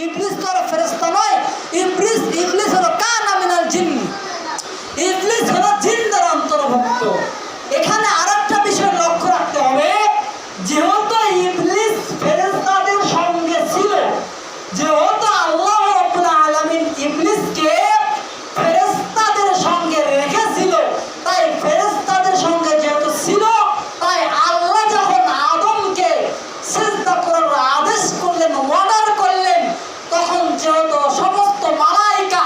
ইবলিস তো আর ফেরেশতা নয়, ইবলিস হলো কানা মিনাল জিন, ইবলিস হলো জিনদের অন্তর্ভুক্ত। এখানে আরেকটা বিষয় লক্ষ্য রাখতে হবে, যেহেতু ইবলিস ফেরেশতাদের সঙ্গে ছিল, যেহেতু আল্লাহ রাব্বুল আলামিন ইবলিসকে ফেরেশতাদের সঙ্গে রেখেছিল, তাই ফেরেশতাদের সঙ্গে যেহেতু ছিল, তাই আল্লাহ যখন আদমকে সিজদা করার আদেশ করলেন, অর্ডার করলেন, তখন যেহেতু সমস্ত মালাইকা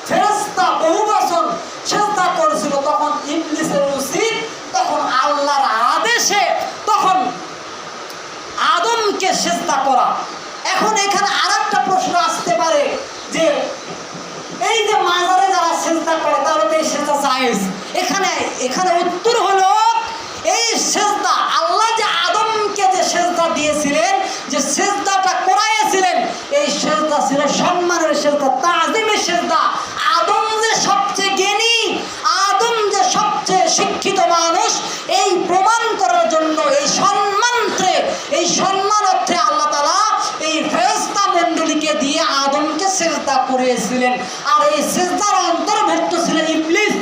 ফেরেশতা বহু বছর সিজদা করেছিল, তখন ইবলিসের উচিত তখন আল্লাহর আদেশে তখন আদমকে সিজদা করা। এখন এখানে আরেকটা প্রশ্ন আসতে পারে যে এই যে মাজারে যারা সিজদা করে তাহলে তো এই সিজদা জায়েজ। এখানে উত্তর হলো এই সিজদা আল্লাহ যে আদমকে যে সিজদা দিয়েছিলেন, যে সিজদাটা করাইছিলেন, এই সিজদা ছিল সম্মানের সিজদা, তাজিমের সিজদা। আদম যে সবচেয়ে জ্ঞানী, আদম যে সবচেয়ে শিক্ষিত মানুষ, এই প্রমাণ করার জন্য এই সম্মানার্থে আল্লাহ তাআলা এই ফেরেশতা মণ্ডলীকে দিয়ে আদমকে সিজদা করিয়েছিলেন। আর এই সিজদার অন্তর্ভুক্ত ছিল ইবলিস।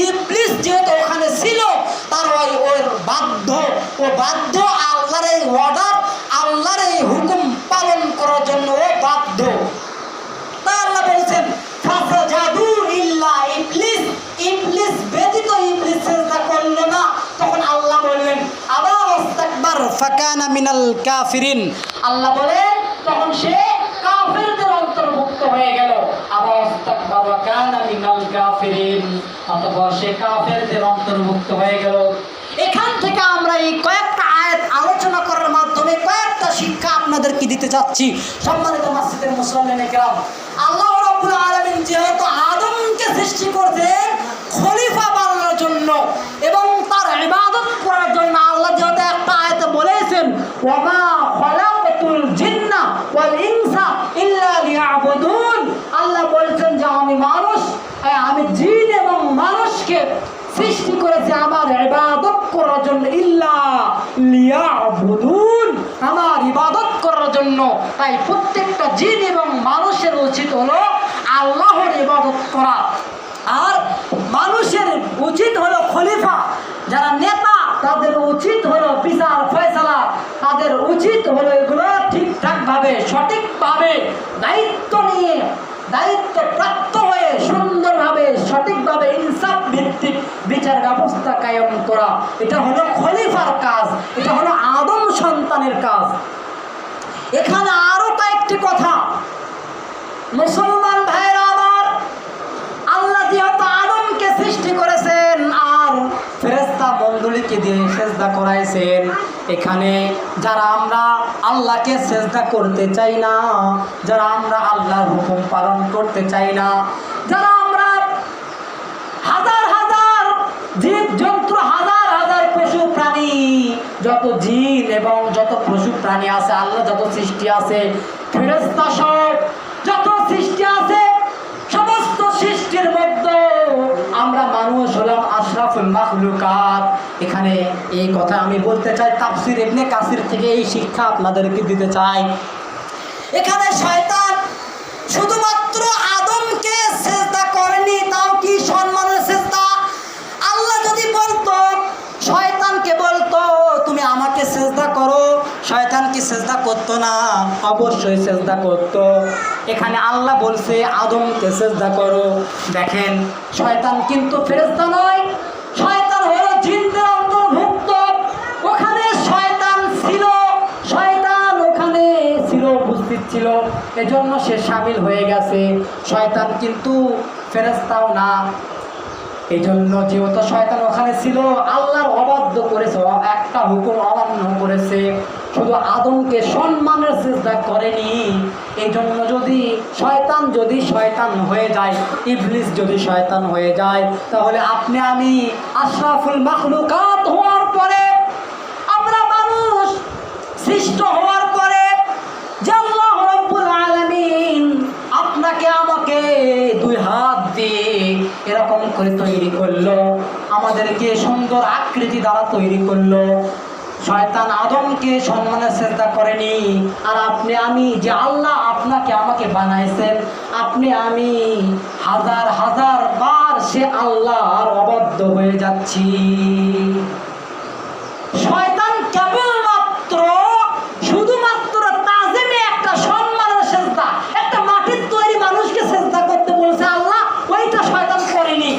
ইবলিস যেহেতু ওখানে ছিল, তার ওই বাধ্য আল্লাহর এই অর্ডার, আল্লাহর এই হুকুম পালন করার জন্য ও বাধ্য। তা আল্লাহ বলছেন ফাসাজাদু ইল্লা ইবলিস, ইবলিস ব্যতীত ইবলিস সিজদা করল না। তখন আল্লাহ বললেন আবা ওয়াস্তাকবার ফাকানা মিনাল কাফিরিন, আল্লাহ বলেন তখন সে কাফেরদের অন্তর্ভুক্ত হয়ে গেল। আবা ওয়াস্তাকবার ওয়া কানা মিনাল কাফিরিন, অতঃপর সে কাফেরদের অন্তর্ভুক্ত হয়ে গেল। এখান থেকে আমরা এই কয়েকটা আয়াত আলোচনা করার মাধ্যমে কয়েকটা শিক্ষা আপনাদেরকে দিতে যাচ্ছি। সম্মানিত মসজিদের মুসল্লিনে কেরাম, আল্লাহ রাব্বুল আলামিন যেহেতু আদমকে সৃষ্টি করেছেন খলিফা বানানোর জন্য এবং তার ইবাদত করার জন্য, আল্লাহ যেহেতু একটা আয়াতে বলেছেন ওয়া মা খালাকাতুল জিন্না ওয়াল ইনসা ইল্লা লিয়াবুদুন, আল্লাহ বলেছেন যে আমি জিন এবং মানুষকে সৃষ্টি করেছি আমার ইবাদত করার জন্য, ইল্লা লিয়াবুদুন, আমার ইবাদত করার জন্য। তাই প্রত্যেকটা জিন এবং মানুষের উচিত হলো আল্লাহর ইবাদত করা। আর মানুষের উচিত হলো খলিফা, যারা নেতা তাদের উচিত হলো বিচার ফয়সালা, তাদের উচিত হলো এগুলো ঠিকঠাকভাবে সঠিকভাবে দায়িত্ব নিয়ে, দায়িত্ব প্রাপ্ত হয়ে সুন্দরভাবে সঠিকভাবে ইনসাফ ভিত্তিক বিচার ব্যবস্থা কায়েম করা। এটা হলো খলিফার কাজ, এটা হলো আদম সন্তানের কাজ। এখানে আরো কয়েকটি কথা, মুসলমান ভাইরা আমার, আল্লাহ যেহেতু আদমকে সৃষ্টি করেছেন আর ফেরেশতা মণ্ডলীকে দিয়ে সিজদা করাইছেন, এখানে যারা আমরা আল্লাহকে সিজদা করতে চাই না, যারা আমরা আল্লাহর হুকুম পালন করতে চাই না, যারা আমরা হাজার হাজার জীব জন্তু, হাজার হাজার পশু প্রাণী, যত জিন এবং যত পশু প্রাণী আছে, আল্লাহ যত সৃষ্টি আছে, ফেরেশতা সব যত সৃষ্টি আছে, সমস্ত সৃষ্টির মধ্যে আমরা মানুষ হলাম আশরাফুল মাখলুকাত। এখানে এই কথা আমি বলতে চাই, তাফসীর ইবনে কাসির থেকে এই শিক্ষা আপনাদেরকে দিতে চাই। এখানে শয়তান শুধুমাত্র আদমকে সিজদা করেনি, তাও কি সম্মানের সিজদা। আল্লাহ যদি বলতো, শয়তানকে বলতো তুমি আমাকে সিজদা করো, শয়তান কি সিজদা করতো না? অবশ্যই সিজদা করতো। এখানে আল্লাহ বলছে আদমকে সিজদা করো। দেখেন, শয়তান কিন্তু ফেরেশতা নয়, শয়তান হলো জিনদের অন্তর্ভুক্ত। ওখানে শয়তান ছিল, শয়তান ওখানে ছিল, উপস্থিত ছিল, এজন্য সে শামিল হয়ে গেছে। শয়তান কিন্তু ফেরেশতাও না, এই জন্য যেহেতু শয়তান ওখানে ছিল, আল্লাহর অবাধ্য করেছে, একটা হুকুম অমান্য করেছে, শুধু আদমকে সম্মানের সিজদা করেনি। এই জন্য যদি শয়তান হয়ে যায়, ইবলিস যদি শয়তান হয়ে যায়, তাহলে আপনি আমি আশরাফুল মাখলুকাত হওয়ার পরে, আমরা মানুষ সৃষ্ট হওয়ার পরে যে আল্লাহ রাব্বুল আলামিন আপনাকে আমাকে দুই হাত দিয়ে এরকম করে তৈরি করলো, আমাদেরকে সুন্দর আকৃতি দ্বারা তৈরি করলো, শয়তান আদমকে সম্মানের সেজদা করেনি। আর আপনি আমি যে আল্লাহ আপনাকে আমাকে বানাইছেন, আপনি আমি হাজার হাজার বার সে আল্লাহর অবাধ্য হয়ে যাচ্ছি। শয়তান কেবলমাত্র শুধুমাত্র তাজিমে একটা সম্মানের সেজদা, একটা মাটির তৈরি মানুষকে সেজদা করতে বলছে আল্লাহ, ওইটা শয়তান করেনি।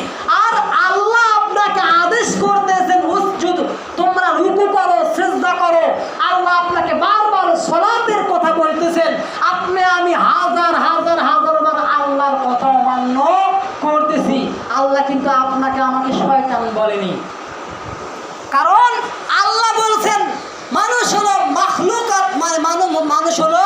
আর আল্লাহ আপনাকে আদেশ করতেছেন উসজুদ, তোমরা রুকু করো, সেজদা করো। আল্লাহ আপনাকে বারবার সালাতের কথা বলতেছেন, আপনি আমি হাজার হাজার হাজার বার আল্লাহর কথা অমান্য করতেছি। আল্লাহ কিন্তু আপনাকে আমাকে শয়তান বলেনি। কারণ আল্লাহ বলছেন মানুষ হলো মাখলুকাত, মানে মানুষ হলো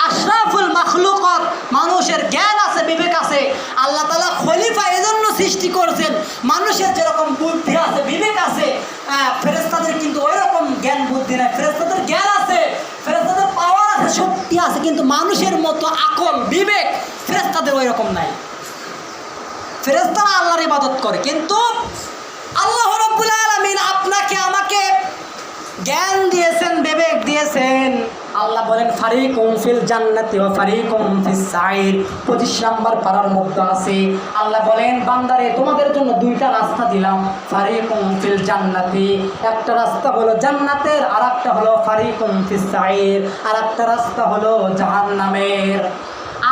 আশরাফুল মাখলুকাত, মানুষের জ্ঞান আছে, বিবেক আছে। আল্লাহ তাআলা খলিফা এজন্য সৃষ্টি করেছেন, মানুষের যেরকম বুদ্ধি আছে, বিবেক আছে, ফেরেশতাদের কিন্তু ওই রকম জ্ঞান বুদ্ধি নাই। ফেরেশতাদের জ্ঞান আছে, ফেরেশতাদের পাওয়ার আছে, শক্তি আছে, কিন্তু মানুষের মতো আকল বিবেক ফেরেশতাদের ওই রকম নাই। ফেরেশতারা আল্লাহর ইবাদত করে, কিন্তু আল্লাহ রাব্বুল আলামিন আপনাকে আমাকে জ্ঞান দিয়েছেন, বিবেক দিয়েছেন। আল্লাহ বলেন ফারিকুম ফিল জান্নাতি ওয়া ফারিকুম ফিস সাইর, 25 নম্বর পারার মধ্যে আছে। আল্লাহ বলেন বান্দারে তোমাদের জন্য দুইটা রাস্তা দিলাম, ফারিকুম ফিল জান্নাতি, একটা রাস্তা হলো জান্নাতের, আর একটা হলো ফারিকুম ফিস সাইর, আর একটা রাস্তা হলো জাহান্নামের।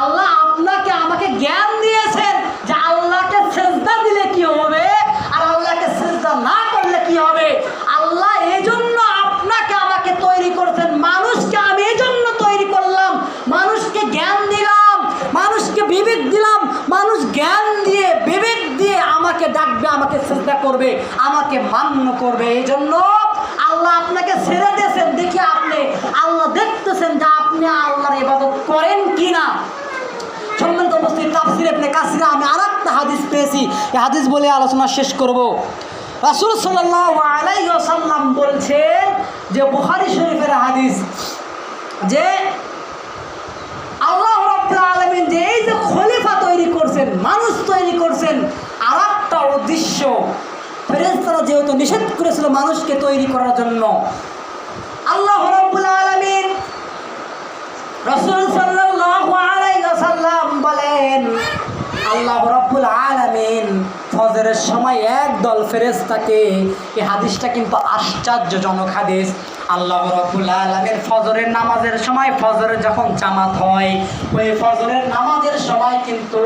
আল্লাহ আপনাকে আমাকে জ্ঞান দিয়েছেন যে আল্লাহকে সেজদা দিলে কি হবে আর আল্লাহকে সেজদা না করলে কি হবে। আল্লাহ এজন্য আপনাকে আমাকে তৈরি করেছেন, মানুষকে আমি এজন্য তৈরি করলাম, মানুষকে জ্ঞান দিলাম, মানুষকে বিবেক দিলাম। মানুষ জ্ঞান দিয়ে বিবেক দিয়ে আমাকে ডাকবে, আমাকে সেজদা করবে, আমাকে মান্য করবে। এই জন্য আল্লাহ আপনাকে ছেড়ে দিয়েছেন, দেখি আপনি আল্লাহ দেখতেছেন যে আপনি আল্লাহর ইবাদত করেন কিনা। সম্মানিত উপস্থিত, তাফসীর ইবনে কাসিরে আমি আরেকটা হাদিস পেয়েছি, এই হাদিস বলে আলোচনা শেষ করব। রাসূল সাল্লাল্লাহু আলাইহি ওয়াসাল্লাম বলছেন যে বুখারী শরীফের হাদিস, যে আল্লাহ রাব্বুল আলামিন যে এই যে খলিফা তৈরি করছেন, মানুষ তৈরি করছেন, আরেকটা উদ্দেশ্য, ফেরেশতারা যেহেতু নিষেধ করেছিল মানুষকে তৈরি করার জন্য, আল্লাহ রাব্বুল আলামিন রাসূল সাল্লাল্লাহু আলাইহি ওয়াসাল্লাম বলেন আল্লাহ রাব্বুল আলামিন ফজরের সময় একদল ফেরেশতাকে, এই হাদিসটা কিন্তু আশ্চর্যজনক হাদিস। আল্লাহ রাব্বুল আলামিন ফজরের নামাজের সময়, ফজরে যখন জামাত হয়, ওই ফজরের নামাজের সময় কিন্তু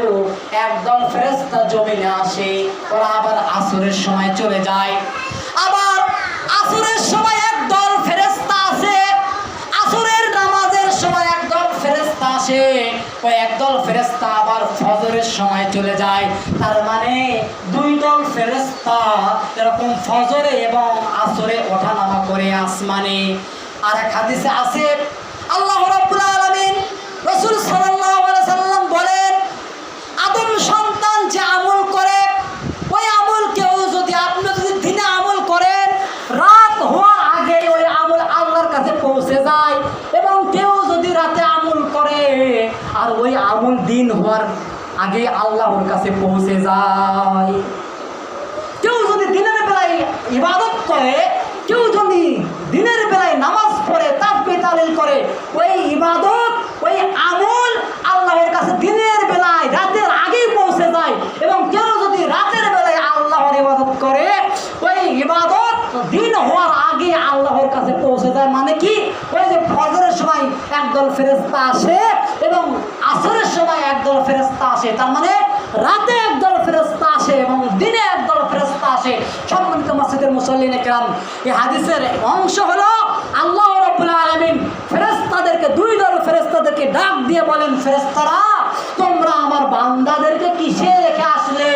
একদল ফেরেশতা জমিনে আসে, ওরা আবার আসরের সময় চলে যায়। আবার আসরের সময় একদল ফেরেশতা আসে, আসরের নামাজের সময় একদল ফেরেশতা আসে, ওই একদল ফেরেশতা আবার ফজরের সময় চলে যায়। তার মানে দুই দল ফেরেশতা এরকম ফজরে এবং আসরে ওঠানামা করে আসমানে। আর এক হাদিসে আছে আল্লাহ রাব্বুল আলামিন রাসূল সাল্লাল্লাহু আলাইহি সাল্লাম বলেন আদম সন্তান যে আমল করে, ওই আমল কেউ যদি আপনি যদি দিনে আমল করেন, রাত হওয়ার আগে ওই আমল আল্লাহর কাছে পৌঁছে যায়। এবং কেউ যদি রাতে আমল করে আর ওই আমল দিন হওয়ার আগে আল্লাহর কাছে পৌঁছে যায়। কেউ যদি দিনের বেলায় ইবাদত করে, কেউ যদি দিনের বেলায় নামাজ পড়ে, তাসবিহ তাহলিল করে, ওই ইবাদত, ওই আমল আল্লাহর কাছে দিনের বেলায় রাতের আগেই পৌঁছে যায়। এবং কেউ যদি রাতের বেলায় আল্লাহর ইবাদত করে, ওই ইবাদত দিন হওয়ার আগে আল্লাহর কাছে পৌঁছে যায়। মানে কি, ওই যে ফজরের সময় একদল ফেরেশতা আসে এবং আসরের সময় একদল ফেরেশতা আসে, তার মানে রাতে একদল ফেরেশতা আসে এবং দিনে একদল ফেরেশতা আসে। সম্মানিত মসজিদের মুসল্লিনে কেরাম, এই হাদিসের অংশ হলো আল্লাহ রাব্বুল আলামিন ফেরেশতাদেরকে, দুই দল ফেরেশতাদেরকে ডাক দিয়ে বলেন, ফেরেশতারা তোমরা আমার বান্দাদেরকে কিসে রেখে আসলে?